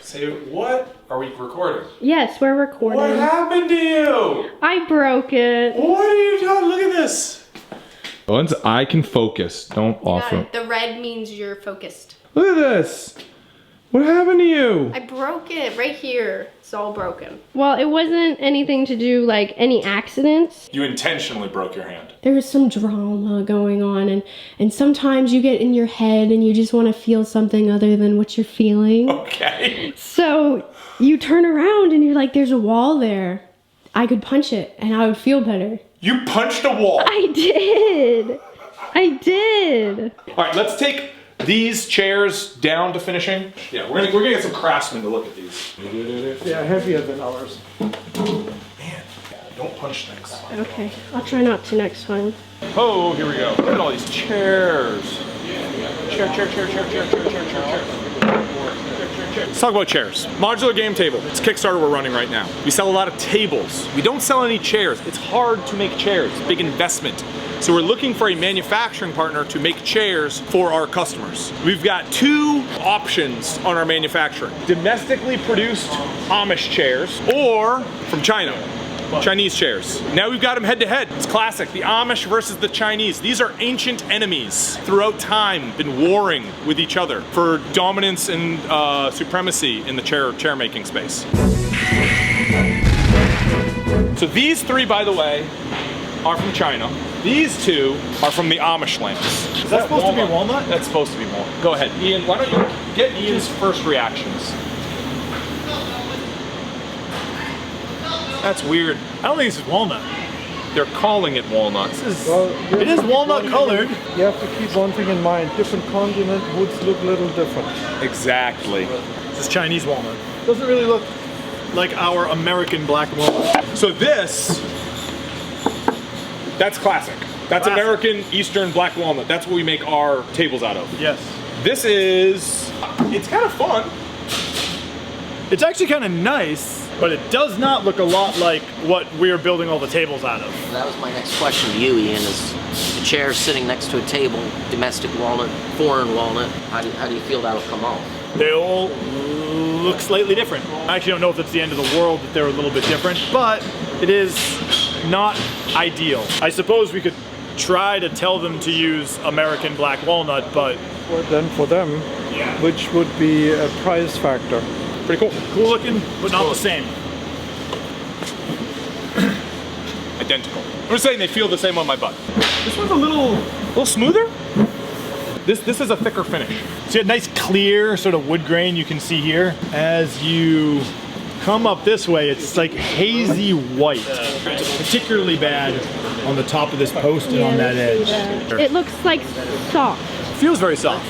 Say what? Are we recording? Yes, we're recording. What happened to you? I broke it. What are you talking? Look at this. Once I can focus, don't offer. The red means you're focused. Look at this. What happened to you? I broke it right here. It's all broken. Well, it wasn't anything to do like any accidents. You intentionally broke your hand. There was some drama going on, and sometimes you get in your head and you just want to feel something other than what you're feeling. Okay. So you turn around and you're like, there's a wall there. I could punch it and I would feel better. You punched a wall. I did. I did. All right, let's take these chairs down to finishing. Yeah, we're gonna get some craftsmen to look at these. They are heavier than ours. Man, don't punch things. Okay, I'll try not to next time. Oh, here we go. Look at all these chairs. Chair. Let's talk about chairs. Modular game table. It's Kickstarter we're running right now. We sell a lot of tables. We don't sell any chairs. It's hard to make chairs. Big investment. So we're looking for a manufacturing partner to make chairs for our customers. We've got two options on our manufacturing. Domestically produced Amish chairs or from China. Chinese chairs. Now we've got them head to head. It's classic, the Amish versus the Chinese. These are ancient enemies throughout time, been warring with each other for dominance and supremacy in the chair making space. So these three, by the way, are from China. These two are from the Amish lands. Is that supposed to be walnut? That's supposed to be walnut. Go ahead, Ian, why don't you get Ian's first reactions? That's weird. I don't think this is walnut. They're calling it walnut. It is walnut colored. You have to keep one thing in mind. Different continent woods look a little different. Exactly. This is Chinese walnut. Doesn't really look like our American black walnut. So this, that's classic. That's American Eastern black walnut. That's what we make our tables out of. Yes. This is, it's kind of fun. It's actually kind of nice, but it does not look a lot like what we're building all the tables out of. That was my next question to you, Ian, is the chair sitting next to a table, domestic walnut, foreign walnut, how do you feel that'll come off? They all look slightly different. I actually don't know if it's the end of the world that they're a little bit different, but it is not ideal. I suppose we could try to tell them to use American black walnut, but Then for them, which would be a price factor. Pretty cool. cool looking, but not the same. Identical. I'm just saying they feel the same on my butt. This one's a little smoother. This is a thicker finish. See a nice clear sort of wood grain you can see here. As you come up this way, it's like hazy white. It's particularly bad on the top of this post and on that edge. It looks like soft. Feels very soft.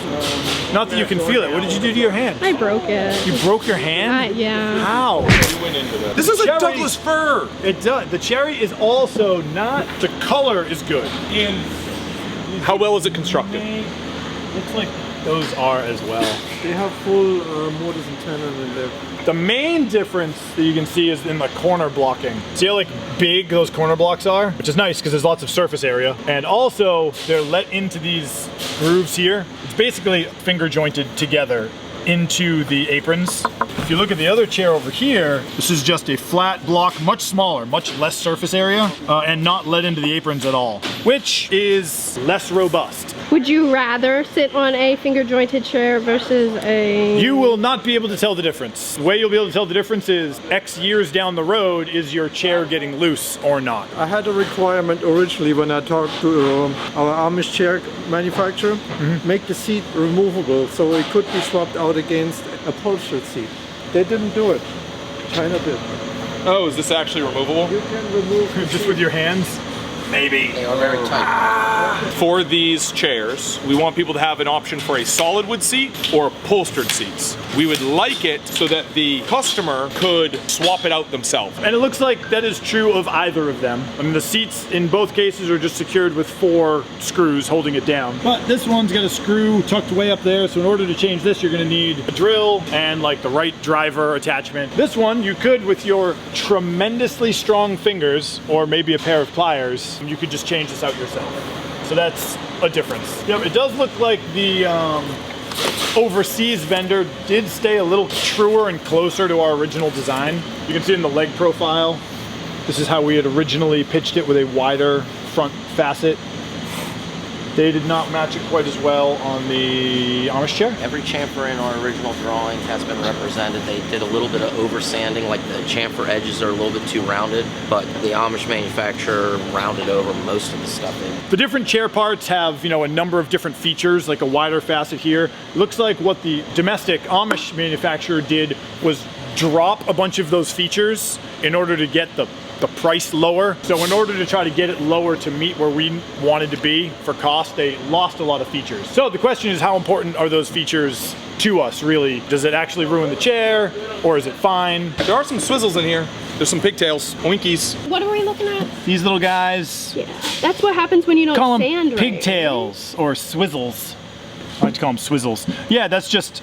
Not that you can feel it. What did you do to your hand? I broke it. You broke your hand? Yeah. How? This is like Cherry. Douglas fir. It does. The cherry is also not, the color is good. Ian, how well is it constructed? Looks like those are as well. They have full mortise and tenon in there. The main difference that you can see is in the corner blocking. See how like big those corner blocks are? Which is nice because there's lots of surface area. And also they're let into these grooves here. It's basically finger jointed together into the aprons. If you look at the other chair over here, this is just a flat block, much smaller, much less surface area, and not let into the aprons at all, which is less robust. Would you rather sit on a finger jointed chair versus a... You will not be able to tell the difference. The way you'll be able to tell the difference is X years down the road, is your chair getting loose or not? I had a requirement originally when I talked to our Amish chair manufacturer, make the seat removable so it could be swapped out against a upholstered seat. They didn't do it. China did. Oh, is this actually removable? You can remove Just with your hands? Maybe. They are very tight. For these chairs, we want people to have an option for a solid wood seat or upholstered seats. We would like it so that the customer could swap it out themselves. And it looks like that is true of either of them. I mean, the seats in both cases are just secured with 4 screws holding it down. But this one's got a screw tucked way up there, so in order to change this, you're gonna need a drill and like the right driver attachment. This one, you could, with your tremendously strong fingers, or maybe a pair of pliers, you could just change this out yourself. So that's a difference. Yep, it does look like the overseas vendor did stay a little truer and closer to our original design. You can see in the leg profile, this is how we had originally pitched it with a wider front facet. They did not match it quite as well on the Amish chair. Every chamfer in our original drawing has been represented. They did a little bit of over sanding, like the chamfer edges are a little bit too rounded, but the Amish manufacturer rounded over most of the stuff in. The different chair parts have, you know, a number of different features, like a wider facet here. Looks like what the domestic Amish manufacturer did was drop a bunch of those features in order to get the price lower. So in order to try to get it lower to meet where we wanted to be for cost, they lost a lot of features. So the question is, how important are those features to us, really? Does it actually ruin the chair, or is it fine? There are some swizzles in here. There's some pigtails, oinkies. What are we looking at? These little guys, Yeah, that's what happens when you don't call sand them right. pigtails or swizzles. I like to call them swizzles. Yeah, that's just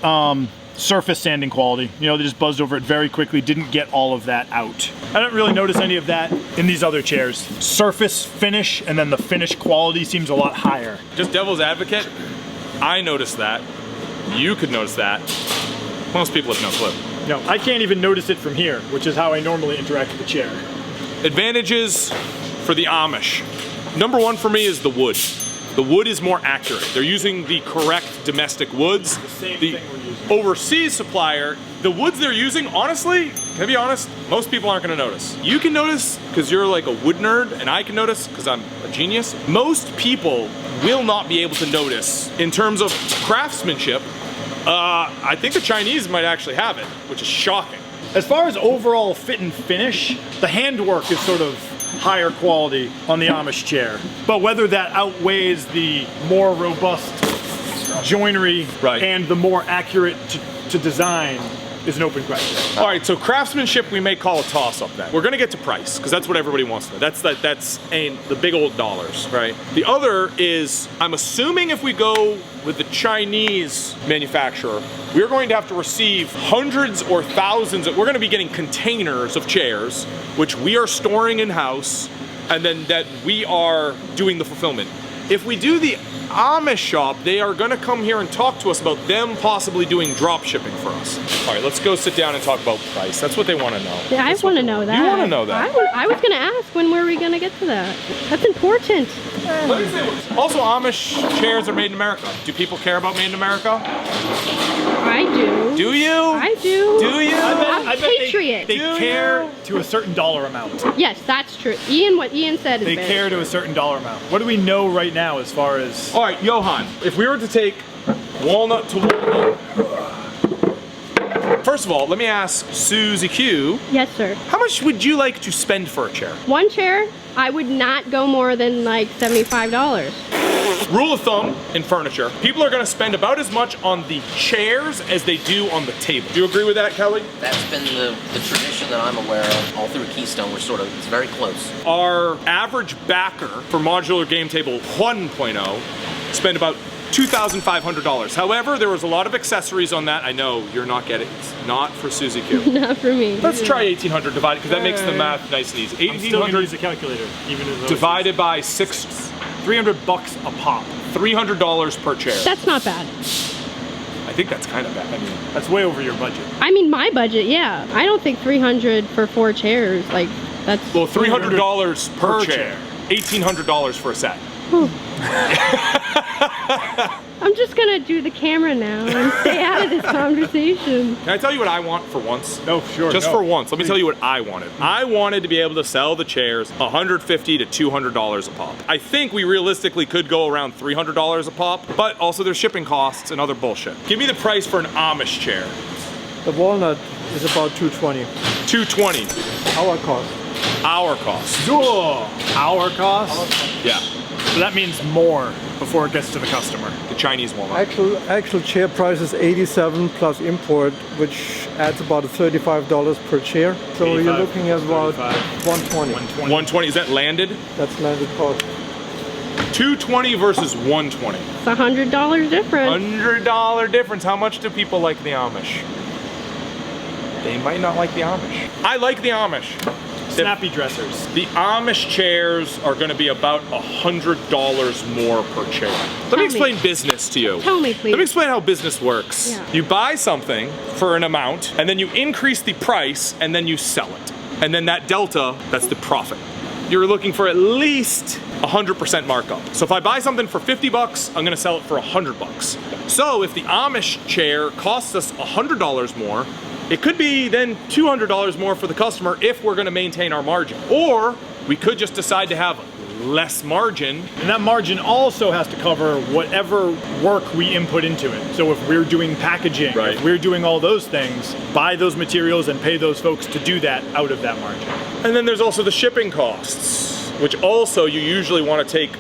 surface sanding quality. You know, they just buzzed over it very quickly, didn't get all of that out. I don't really notice any of that in these other chairs. Surface finish, and then the finish quality seems a lot higher. Just devil's advocate, I noticed that. You could notice that. Most people have no clue. No, I can't even notice it from here, which is how I normally interact with the chair. Advantages for the Amish. Number one for me is the wood. The wood is more accurate. They're using the correct domestic woods. The same The thing we're using. overseas supplier, the woods they're using, honestly, can I be honest, most people aren't gonna notice. You can notice because you're like a wood nerd, and I can notice because I'm a genius. Most people will not be able to notice in terms of craftsmanship. I think the Chinese might actually have it, which is shocking. As far as overall fit and finish, the handwork is sort of higher quality on the Amish chair. But whether that outweighs the more robust joinery Right. and the more accurate to design is an open question. All right, so craftsmanship we may call a toss-up then. We're gonna get to price, because that's what everybody wants to know. That's the big old dollars, right? The other is, I'm assuming if we go with the Chinese manufacturer, we're going to have to receive hundreds or thousands we're gonna be getting containers of chairs, which we are storing in-house, and then that we are doing the fulfillment. If we do the Amish shop, they are gonna come here and talk to us about them possibly doing drop shipping for us. All right, let's go sit down and talk about price. That's what they wanna know. Yeah, I want to know that. You wanna know that? I was going to ask, when were we going to get to that? That's important. Let me say, also, Amish chairs are made in America. Do people care about made in America? I do. Do you? I do. Do you? I'm I bet patriot. They Do care you? to a certain dollar amount. Yes, that's true. What Ian said is They very care to a certain dollar amount. What do we know right now as far as... All right, Johan, if we were to take walnut to walnut, first of all, let me ask Susie Q, Yes, sir. how much would you like to spend for a chair? One chair, I would not go more than like $75. Rule of thumb in furniture, people are gonna spend about as much on the chairs as they do on the table. Do you agree with that, Kelly? That's been the tradition that I'm aware of. All through Keystone, it's very close. Our average backer for Modular Game Table 1.0 spent about $2,500. However, there was a lot of accessories on that. I know you're not getting it. It's not for Susie Q. Not for me. Let's try 1,800 divided, because that makes the math nice and easy. I'm still gonna use 1,800 a calculator, even as divided by 6, $300 a pop. $300 per chair. That's not bad. I think that's kind of bad. I mean, That's way over your budget. I mean, my budget, yeah. I don't think 300 for 4 chairs, like, that's... well, $300 per per chair. $1,800 for a set. I'm just gonna do the camera now and stay out of this conversation. Can I tell you what I want for once? No, sure. Just no. for once, let me tell you what I wanted. I wanted to be able to sell the chairs $150 to $200 a pop. I think we realistically could go around $300 a pop, but also there's shipping costs and other bullshit. Give me the price for an Amish chair. The walnut is about 220. $220, Our cost. our cost. Our cost? Yeah, So that means more before it gets to the customer. the Chinese walnut. Actual chair price is 87 plus import, which adds about $35 per chair. So you're 85, looking at about 35. 120. 120, is that landed? That's landed cost. 220 versus 120. It's $100 difference. $100 difference. How much do people like the Amish? They might not like the Amish. I like the Amish. Snappy dressers. The Amish chairs are going to be about $100 more per chair. Let me explain business to you. Tell me, please. Let me explain how business works. Yeah. You buy something for an amount, and then you increase the price, and then you sell it. And then that delta, that's the profit. You're looking for at least 100% markup. So if I buy something for 50 bucks, I'm gonna sell it for 100 bucks. So if the Amish chair costs us $100 more, it could be then $200 more for the customer if we're gonna maintain our margin. Or we could just decide to have less margin. And that margin also has to cover whatever work we input into it. So if we're doing packaging, Right. if we're doing all those things, buy those materials and pay those folks to do that out of that margin. And then there's also the shipping costs, which also you usually want to take.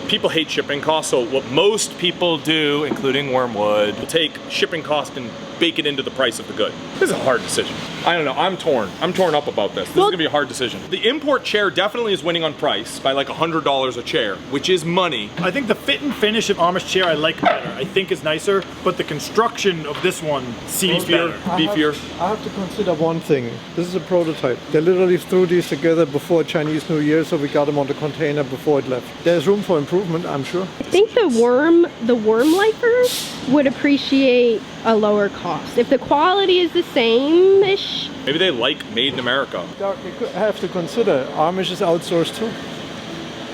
People hate shipping costs, so what most people do, including Wyrmwood, will take shipping cost and bake it into the price of the good. This is a hard decision. I don't know, I'm torn. I'm torn up about this. This is gonna be a hard decision. The import chair definitely is winning on price by like $100 a chair, which is money. I think the fit and finish of Amish chair I like better. I think is nicer, but the construction of this one seems better. Beefier. I have to consider one thing. This is a prototype. They literally threw these together before Chinese New Year, so we got them on the container before it left. There's room for improvement, I'm sure. I think the Wyrm Lifers would appreciate a lower cost. If the quality is the same-ish. Maybe they like made in America. You have to consider Amish is outsourced too.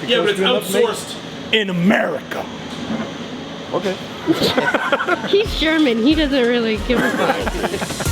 Yeah, but it's Because we're not outsourced in America. Okay. He's German. He doesn't really give a fuck.